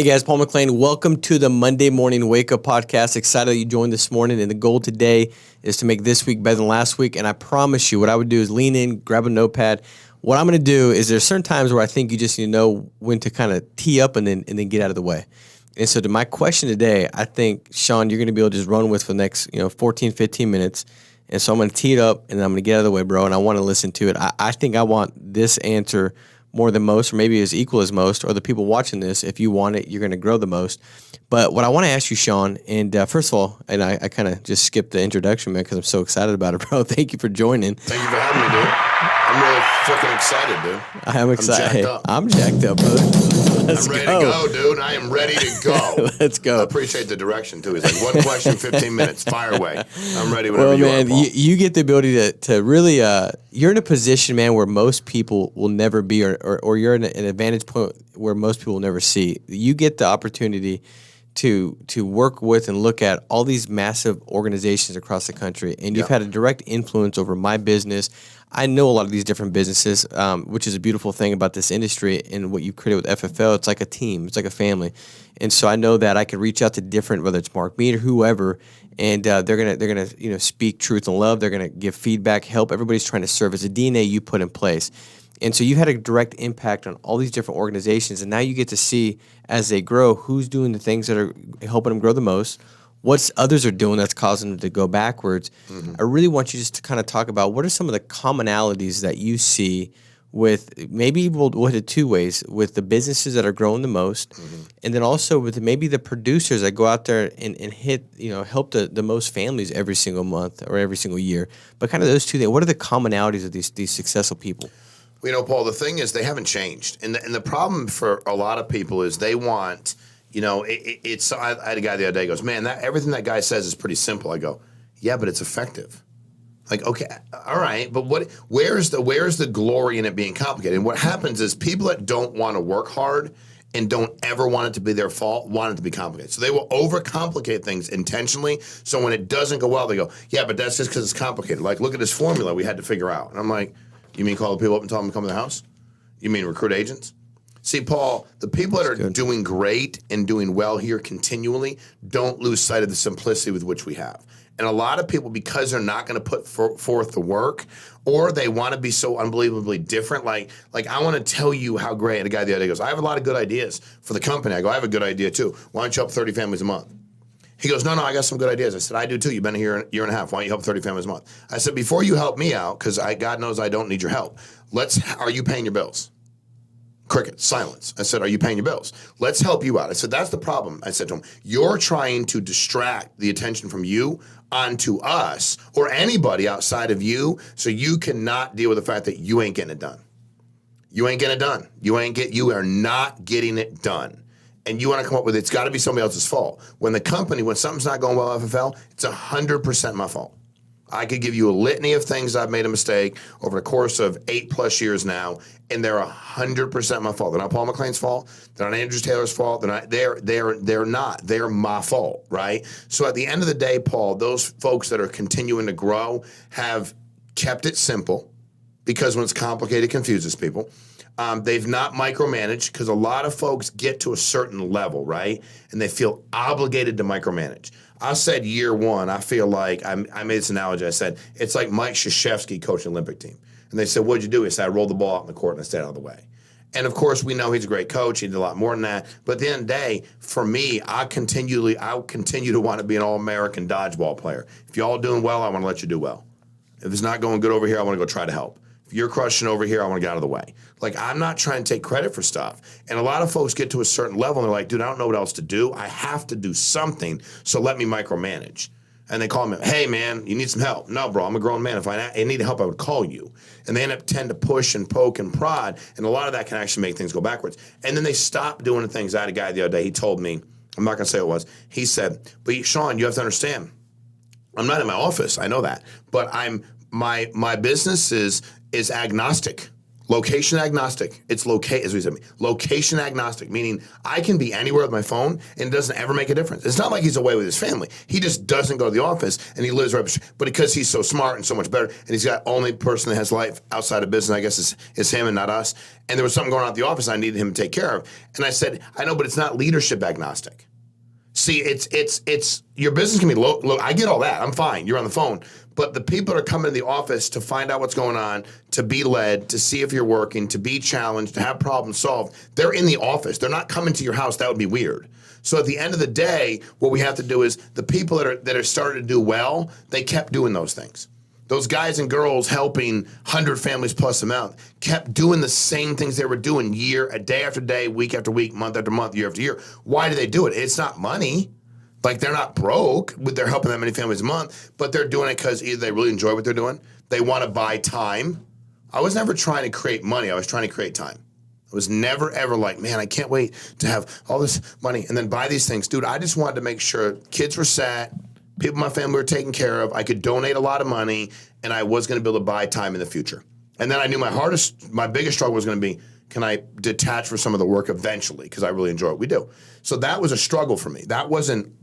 Hey guys, Paul McLean. Welcome to the Monday Morning Wake Up Podcast. Excited that you joined this morning. And the goal today is to make this week better than last week. And I promise you, what I would do is lean in, grab a notepad. What I'm going to do is there's certain times where I think you just need to know when to kind of tee up and then get out of the way. And so to my question today, I think, Shawn, you're going to be able to just run with for the next 14, 15 minutes. And so I'm going to tee it up and I'm going to get out of the way, bro. And I want to listen to it. I think I want this answer more than most, or maybe as equal as most, or the people watching this. If you want it, you're going to grow the most. But what I want to ask you, Shawn, and first of all, and I kind of just skipped the introduction, man, because I'm so excited about it, bro. Thank you for joining. Thank you for having me, dude. I'm really freaking excited, dude. I'm excited. I'm jacked up, brother. I'm ready to go, dude. I am ready to go. Let's go. I appreciate the direction, too. He's like, one question, 15 minutes. Fire away. I'm ready whenever you are, Paul. You get the ability to really, you're in a position, man, where most people will never be, or you're in an advantage point where most people will never see. You get the opportunity to work with and look at all these massive organizations across the country, and you've had a direct influence over my business. I know a lot of these different businesses, which is a beautiful thing about this industry and what you created with FFL. It's like a team. It's like a family. And so I know that I could reach out to different, whether it's Mark Mead or whoever, and they're gonna speak truth and love. They're gonna give feedback, help. Everybody's trying to serve. It's a DNA you put in place. And so you had a direct impact on all these different organizations, and now you get to see as they grow who's doing the things that are helping them grow the most, what others are doing that's causing them to go backwards. Mm-hmm. I really want you just to kind of talk about what are some of the commonalities that you see with, maybe we'll hit it two ways, with the businesses that are growing the most, and then also with maybe the producers that go out there and hit, help the most families every single month or every single year. But kind of those two things, what are the commonalities of these successful people? Well, Paul, the thing is they haven't changed. And the problem for a lot of people is they want, I had a guy the other day goes, man, everything that guy says is pretty simple. I go, yeah, but it's effective. Like, okay, all right, but where's the glory in it being complicated? And what happens is people that don't want to work hard and don't ever want it to be their fault want it to be complicated. So they will overcomplicate things intentionally. So when it doesn't go well, they go, yeah, but that's just because it's complicated. Like, look at this formula we had to figure out. And I'm like, you mean call the people up and tell them to come to the house? You mean recruit agents? See, Paul, the people that are doing great and doing well here continually don't lose sight of the simplicity with which we have. And a lot of people, because they're not going to put forth the work, or they want to be so unbelievably different, like I want to tell you how great. And a guy the other day goes, I have a lot of good ideas for the company. I go, I have a good idea too. Why don't you help 30 families a month? He goes, no, I got some good ideas. I said, I do too. You've been here a year and a half. Why don't you help 30 families a month? I said, before you help me out, because God knows I don't need your help, are you paying your bills? Cricket, silence. I said, are you paying your bills? Let's help you out. I said, that's the problem. I said to him, you're trying to distract the attention from you onto us or anybody outside of you, so you cannot deal with the fact that you ain't getting it done. You ain't getting it done. You are not getting it done. And you want to come up with it's got to be somebody else's fault. When something's not going well at FFL, it's 100% my fault. I could give you a litany of things I've made a mistake over the course of 8+ years now, and they're 100% my fault. They're not Paul McLean's fault. They're not Andrew Taylor's fault. They're not. They're my fault, right? So at the end of the day, Paul, those folks that are continuing to grow have kept it simple, because when it's complicated, it confuses people. They've not micromanaged, because a lot of folks get to a certain level, right? And they feel obligated to micromanage. I said year one, I feel like, I made this analogy. I said, it's like Mike Krzyzewski coaching the Olympic team. And they said, what'd you do? He said, I rolled the ball out in the court and I stayed out of the way. And of course, we know he's a great coach. He did a lot more than that. But at the end of the day, for me, I'll continue to want to be an All-American dodgeball player. If y'all doing well, I want to let you do well. If it's not going good over here, I want to go try to help. If you're crushing over here, I want to get out of the way. Like, I'm not trying to take credit for stuff. And a lot of folks get to a certain level and they're like, dude, I don't know what else to do. I have to do something, so let me micromanage. And they call me, hey, man, you need some help. No, bro, I'm a grown man. If I need help, I would call you. And they tend to push and poke and prod, and a lot of that can actually make things go backwards. And then they stop doing the things. I had a guy the other day, he told me, I'm not going to say what it was, he said, but Shawn, you have to understand, I'm not in my office, I know that, but my business is agnostic. Location agnostic. It's as we said, location agnostic, meaning I can be anywhere with my phone and it doesn't ever make a difference. It's not like he's away with his family. He just doesn't go to the office and he lives right. But because he's so smart and so much better, and he's got only person that has life outside of business, I guess is him and not us. And there was something going on at the office I needed him to take care of. And I said, I know, but it's not leadership agnostic. See, it's your business can be low. I get all that. I'm fine. You're on the phone. But the people that are coming to the office to find out what's going on, to be led, to see if you're working, to be challenged, to have problems solved, they're in the office. They're not coming to your house. That would be weird. So at the end of the day, what we have to do is the people that are starting to do well, they kept doing those things. Those guys and girls helping 100 families plus a month kept doing the same things they were doing day after day, week after week, month after month, year after year. Why do they do it? It's not money. Like, they're not broke with they're helping that many families a month, but they're doing it because either they really enjoy what they're doing, they want to buy time. I was never trying to create money. I was trying to create time. I was never, ever like, man, I can't wait to have all this money and then buy these things. Dude, I just wanted to make sure kids were set, people in my family were taken care of, I could donate a lot of money, and I was going to be able to buy time in the future. And then I knew my biggest struggle was going to be, can I detach from some of the work eventually? Because I really enjoy what we do. So that was a struggle for me. That wasn't.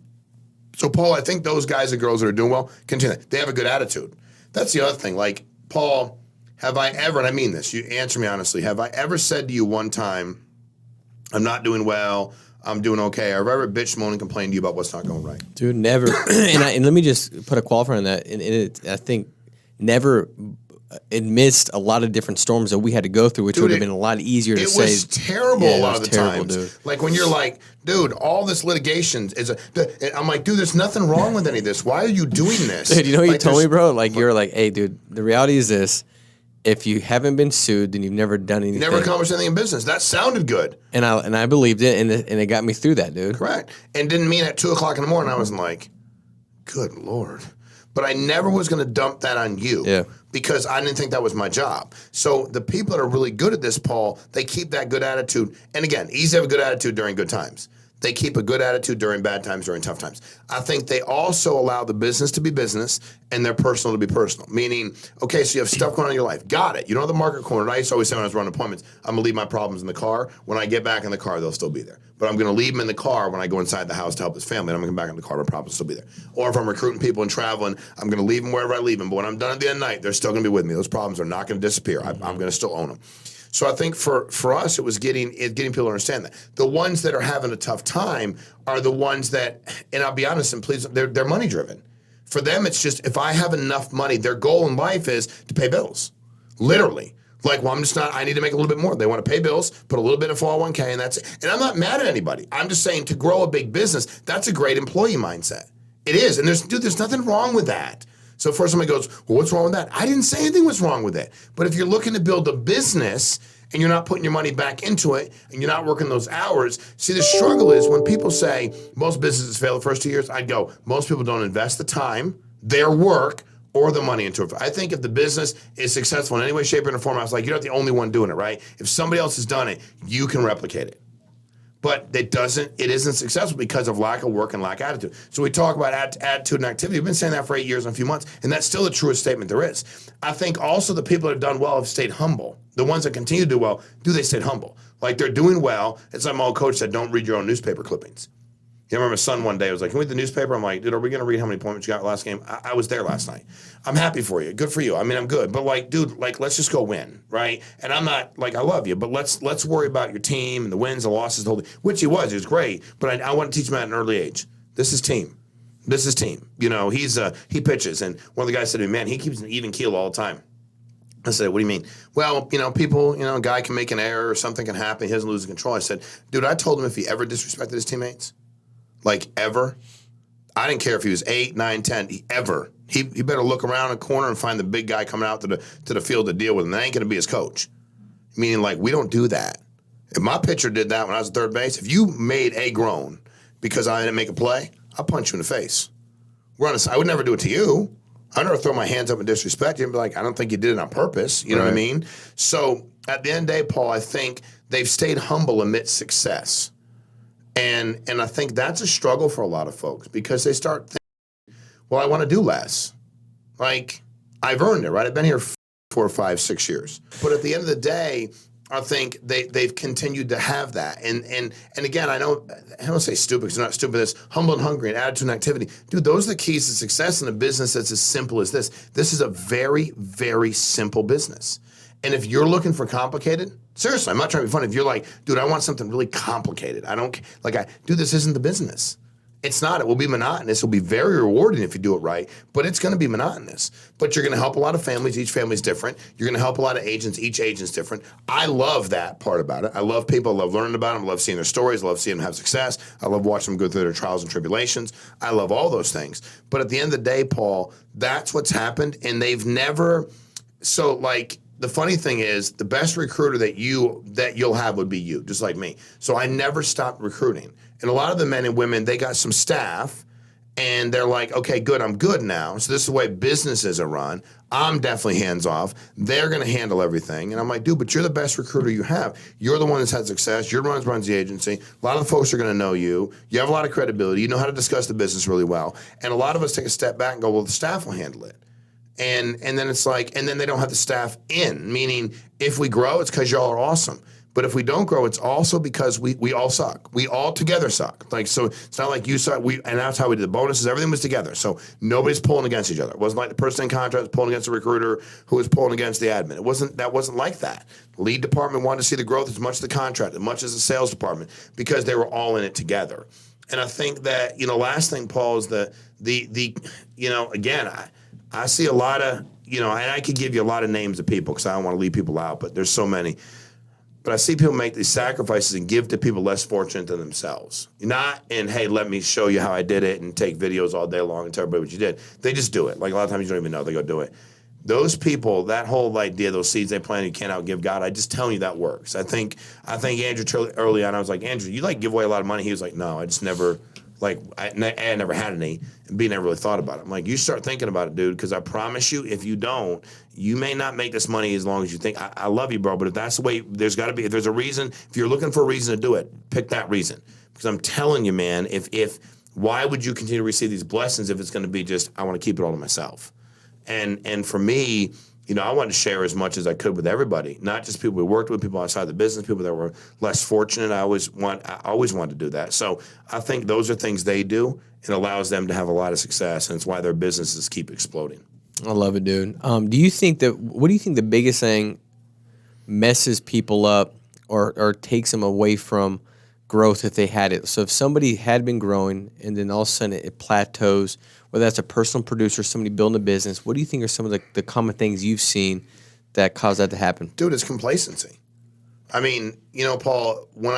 So, Paul, I think those guys and girls that are doing well, continue that. They have a good attitude. That's the other thing. Like, Paul, have I ever, and I mean this, you answer me honestly, have I ever said to you one time, I'm not doing well, I'm doing okay, or have I ever bitched, moaned, and complained to you about what's not going right? Dude, never. And let me just put a qualifier on that. And I think never amidst a lot of different storms that we had to go through, which would have been a lot easier to say. It was terrible a lot of the times. Dude. Like, when you're like, dude, all this litigation I'm like, dude, there's nothing wrong with any of this. Why are you doing this? Dude, you know what you told me, bro? Like, you're like, hey, dude, the reality is this. If you haven't been sued, then you've never done anything. Never accomplished anything in business. That sounded good. And I believed it, and it got me through that, dude. Correct. And didn't mean at 2 o'clock in the morning, I wasn't like, good Lord. But I never was going to dump that on you because I didn't think that was my job. So the people that are really good at this, Paul, they keep that good attitude. And again, easy to have a good attitude during good times. They keep a good attitude during bad times, during tough times. I think they also allow the business to be business and their personal to be personal. Meaning, okay, so you have stuff going on in your life. Got it. You don't have the market cornered. I used to always say when I was running appointments, I'm going to leave my problems in the car. When I get back in the car, they'll still be there. But I'm going to leave them in the car when I go inside the house to help his family. And I'm going to come back in the car, my problems will still be there. Or if I'm recruiting people and traveling, I'm going to leave them wherever I leave them. But when I'm done at the end of the night, they're still going to be with me. Those problems are not going to disappear. I'm going to still own them. So I think for us, it was getting people to understand that. The ones that are having a tough time are the ones that, and I'll be honest, and please, they're money driven. For them, it's just, if I have enough money, their goal in life is to pay bills. Literally. Like, well, I need to make a little bit more. They want to pay bills, put a little bit in 401k, and that's it. And I'm not mad at anybody. I'm just saying, to grow a big business, that's a great employee mindset. It is. And there's nothing wrong with that. So first somebody goes, well, what's wrong with that? I didn't say anything was wrong with it. But if you're looking to build a business and you're not putting your money back into it and you're not working those hours, see, the struggle is when people say most businesses fail the first 2 years, I'd go, most people don't invest the time, their work, or the money into it. I think if the business is successful in any way, shape, or form, I was like, you're not the only one doing it, right? If somebody else has done it, you can replicate it. But it isn't successful because of lack of work and lack of attitude. So we talk about attitude and activity. We've been saying that for 8 years and a few months, and that's still the truest statement there is. I think also the people that have done well have stayed humble. The ones that continue to do well, they stayed humble? Like, they're doing well. It's like my old coach said, don't read your own newspaper clippings. You remember my son one day was like, can we read the newspaper? I'm like, dude, are we going to read how many points you got last game? I was there last night. I'm happy for you. Good for you. I mean, I'm good. But like, dude, like, let's just go win, right? And I'm not, like, I love you, but let's worry about your team and the wins, the losses, the whole thing, which he was great. But I want to teach him at an early age. This is team. This is team. You know, he pitches. And one of the guys said to me, man, he keeps an even keel all the time. I said, what do you mean? Well, people, a guy can make an error or something can happen. He doesn't lose control. I said, dude, I told him if he ever disrespected his teammates, like ever, I didn't care if he was 8, 9, 10, ever. He better look around a corner and find the big guy coming out to the field to deal with him. That ain't going to be his coach. Meaning, like, we don't do that. If my pitcher did that when I was at third base, if you made a groan because I didn't make a play, I'll punch you in the face. I would never do it to you. I'd never throw my hands up and disrespect you and be like, I don't think you did it on purpose. You know what I mean? So at the end of the day, Paul, I think they've stayed humble amidst success. And I think that's a struggle for a lot of folks because they start thinking, well, I want to do less. Like, I've earned it, right? I've been here 4, 5, 6 years. But at the end of the day, I think they've continued to have that. And again, I don't say stupid because they're not stupid. It's humble and hungry and attitude and activity. Dude, those are the keys to success in a business that's as simple as this. This is a very, very simple business. And if you're looking for complicated, seriously, I'm not trying to be funny. If you're like, dude, I want something really complicated. Dude, this isn't the business. It's not. It will be monotonous. It will be very rewarding if you do it right, but it's going to be monotonous. But you're going to help a lot of families. Each family's different. You're going to help a lot of agents. Each agent's different. I love that part about it. I love people. I love learning about them. I love seeing their stories. I love seeing them have success. I love watching them go through their trials and tribulations. I love all those things. But at the end of the day, Paul, that's what's happened, and they've never – so, like – the funny thing is, the best recruiter that you'll have would be you, just like me. So I never stopped recruiting. And a lot of the men and women, they got some staff, and they're like, okay, good, I'm good now. So this is the way businesses are run. I'm definitely hands off. They're going to handle everything. And I'm like, dude, but you're the best recruiter you have. You're the one that's had success. You're the one that runs the agency. A lot of the folks are going to know you. You have a lot of credibility. You know how to discuss the business really well. And a lot of us take a step back and go, well, the staff will handle it. And then it's like, and then they don't have the staff in, meaning if we grow, it's because y'all are awesome. But if we don't grow, it's also because we all suck. We all together suck. Like, so it's not like you suck. And that's how we did the bonuses. Everything was together. So nobody's pulling against each other. It wasn't like the person in contract was pulling against the recruiter who was pulling against the admin. That wasn't like that. The lead department wanted to see the growth as much as the contract, as much as the sales department, because they were all in it together. And I think that, last thing, Paul, is the again, I see a lot of, and I could give you a lot of names of people because I don't want to leave people out, but there's so many. But I see people make these sacrifices and give to people less fortunate than themselves. Not in, hey, let me show you how I did it and take videos all day long and tell everybody what you did. They just do it. Like a lot of times you don't even know. They go do it. Those people, that whole idea, those seeds they plant, you can't outgive God. I just tell you that works. I think Andrew early on, I was like, Andrew, you give away a lot of money? He was like, no, I just never. I never had any, and B never really thought about it. I'm like, you start thinking about it, dude, because I promise you, if you don't, you may not make this money as long as you think. I love you, bro, but if that's the way, there's got to be, if there's a reason, if you're looking for a reason to do it, pick that reason. Because I'm telling you, man, why would you continue to receive these blessings if it's going to be just, I want to keep it all to myself? And for me, I wanted to share as much as I could with everybody, not just people we worked with, people outside the business, people that were less fortunate. I always wanted to do that. So I think those are things they do and allows them to have a lot of success, and it's why their businesses keep exploding. I love it, dude. What do you think the biggest thing messes people up or takes them away from growth if they had it? So if somebody had been growing and then all of a sudden it plateaus, whether that's a personal producer, somebody building a business, what do you think are some of the common things you've seen that cause that to happen? Dude, it's complacency. I mean, Paul, when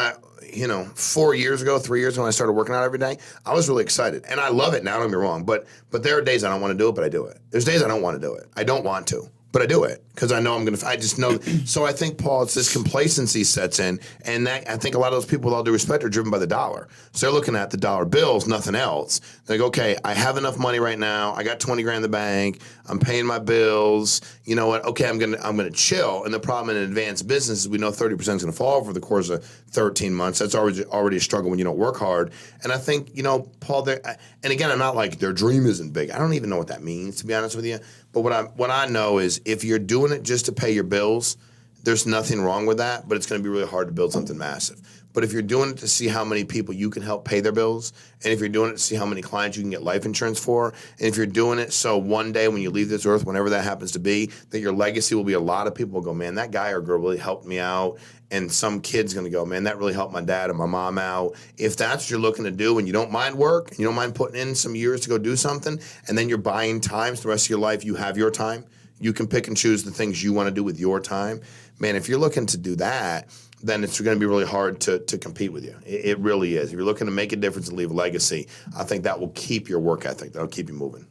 3 years ago when I started working out every day, I was really excited. And I love it now, don't get me wrong. But there are days I don't want to do it, but I do it. There's days I don't want to do it. I don't want to, but I do it because I know I just know. So I think, Paul, it's this complacency sets in. And that I think a lot of those people, with all due respect, are driven by the dollar. So they're looking at the dollar bills, nothing else. They're like, okay, I have enough money right now. I got 20 grand in the bank. I'm paying my bills. You know what? Okay, I'm gonna chill. And the problem in advanced business is we know 30% is going to fall over the course of 13 months. That's already a struggle when you don't work hard. And I think, Paul, and again, I'm not like their dream isn't big. I don't even know what that means, to be honest with you. But what I know is if you're doing it just to pay your bills, there's nothing wrong with that, but it's going to be really hard to build something massive. But if you're doing it to see how many people you can help pay their bills, and if you're doing it to see how many clients you can get life insurance for, and if you're doing it so one day when you leave this earth, whenever that happens to be, that your legacy will be a lot of people will go, man, that guy or girl really helped me out. And some kid's going to go, man, that really helped my dad or my mom out. If that's what you're looking to do and you don't mind work, and you don't mind putting in some years to go do something, and then you're buying time so the rest of your life, you have your time. You can pick and choose the things you want to do with your time. Man, if you're looking to do that, then it's going to be really hard to compete with you. It really is. If you're looking to make a difference and leave a legacy, I think that will keep your work ethic. That'll keep you moving.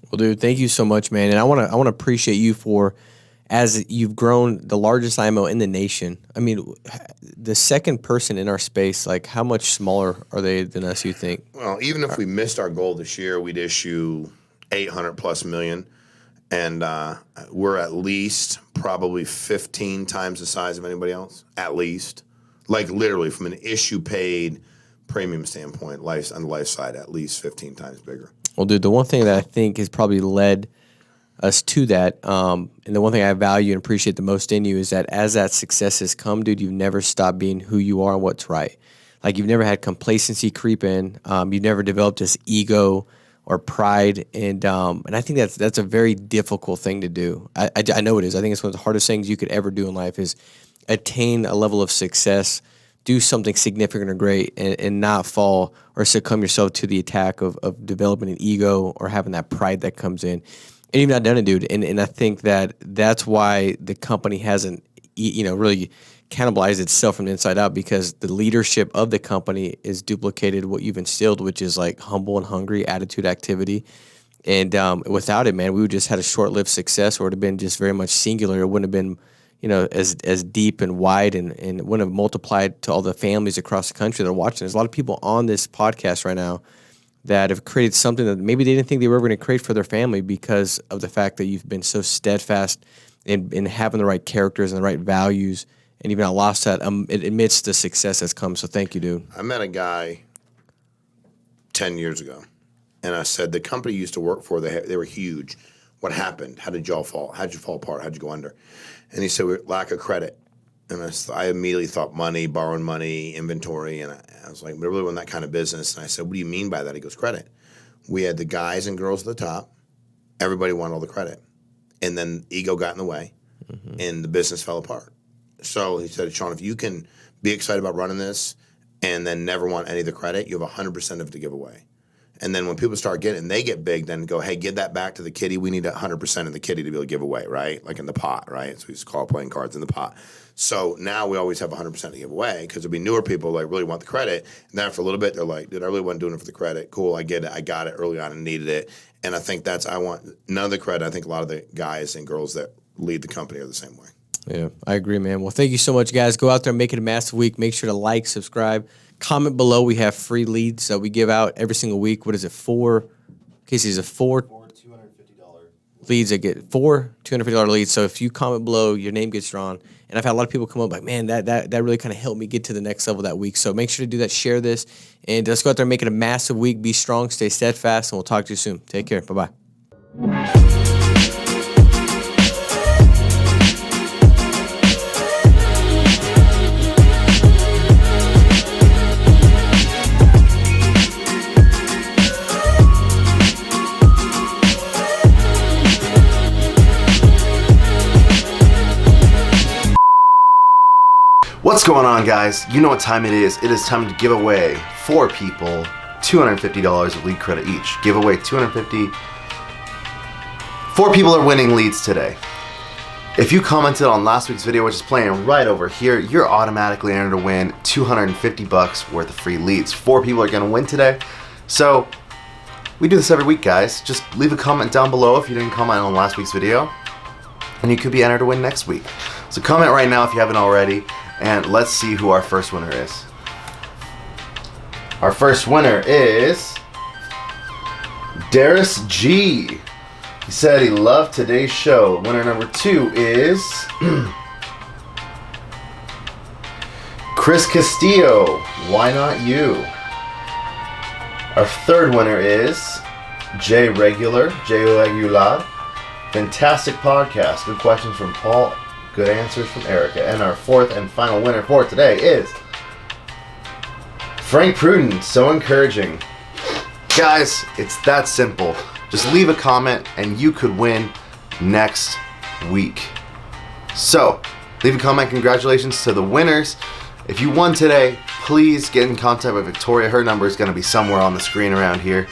Well, dude, thank you so much, man. And I want to appreciate you for, as you've grown the largest IMO in the nation. I mean, the second person in our space, like how much smaller are they than us, you think? Well, even if we missed our goal this year, we'd issue 800 plus million. And we're at least probably 15 times the size of anybody else, at least. Like literally from an issue paid premium standpoint, on the life side, at least 15 times bigger. Well, dude, the one thing that I think has probably led us to that. And the one thing I value and appreciate the most in you is that as that success has come, dude, you've never stopped being who you are and what's right. Like you've never had complacency creep in. You've never developed this ego or pride, and I think that's a very difficult thing to do. I know it is. I think it's one of the hardest things you could ever do in life is attain a level of success, do something significant or great, and not fall or succumb yourself to the attack of developing an ego or having that pride that comes in. And you've not done it, dude. And I think that's why the company hasn't, really cannibalized itself from the inside out, because the leadership of the company is duplicated what you've instilled, which is like humble and hungry attitude, activity. And without it, man, we would just had a short-lived success, or it would have been just very much singular. It wouldn't have been, as deep and wide, and it wouldn't have multiplied to all the families across the country that are watching. There's a lot of people on this podcast right now that have created something that maybe they didn't think they were ever going to create for their family because of the fact that you've been so steadfast in having the right characters and the right values, and you've not lost that amidst the success that's come. So thank you, dude. I met a guy 10 years ago, and I said, the company you used to work for, they were huge. What happened? How did y'all fall? How'd you fall apart? How'd you go under? And he said, lack of credit. And I immediately thought money, borrowing money, inventory. And I was like, we really want that kind of business. And I said, what do you mean by that? He goes, credit. We had the guys and girls at the top. Everybody wanted all the credit. And then ego got in the way, and the business fell apart. So he said, Shawn, if you can be excited about running this and then never want any of the credit, you have 100% of it to give away. And then when people start getting, and they get big, then go, hey, give that back to the kitty. We need 100% of the kitty to be able to give away, right? Like in the pot, right? So we just call it playing cards in the pot. So now we always have 100% to give away, because there'll be newer people like really want the credit. And then for a little bit, they're like, dude, I really wasn't doing it for the credit. Cool, I get it. I got it early on and needed it. And I think I want none of the credit. I think a lot of the guys and girls that lead the company are the same way. Yeah, I agree, man. Well, thank you so much, guys. Go out there and make it a massive week. Make sure to like, subscribe, comment below. We have free leads that we give out every single week. What is it? Casey, is it four $250 leads that get four $250 leads. So if you comment below, your name gets drawn. And I've had a lot of people come up like, man, that really kind of helped me get to the next level that week. So make sure to do that. Share this. And let's go out there and make it a massive week. Be strong, stay steadfast, and we'll talk to you soon. Take care. Bye-bye. What's going on, guys? You know what time it is. It is time to give away 4 people $250 of lead credit each. Give away $250. 4 people are winning leads today. If you commented on last week's video, which is playing right over here, you're automatically entered to win $250 worth of free leads. 4 people are going to win today. So we do this every week, guys. Just leave a comment down below if you didn't comment on last week's video, and you could be entered to win next week. So comment right now if you haven't already. And let's see who our first winner is. Our first winner is Darius G. He said he loved today's show. Winner number 2 is Chris Castillo. Why not you? Our third winner is J Regular. Fantastic podcast. Good questions from Paul. Good answers from Erica. And our fourth and final winner for today is Frank Pruden. So encouraging. Guys, it's that simple. Just leave a comment and you could win next week. So, leave a comment. Congratulations to the winners. If you won today, please get in contact with Victoria. Her number is going to be somewhere on the screen around here.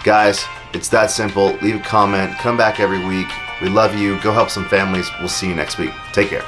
Guys, it's that simple. Leave a comment. Come back every week. We love you. Go help some families. We'll see you next week. Take care.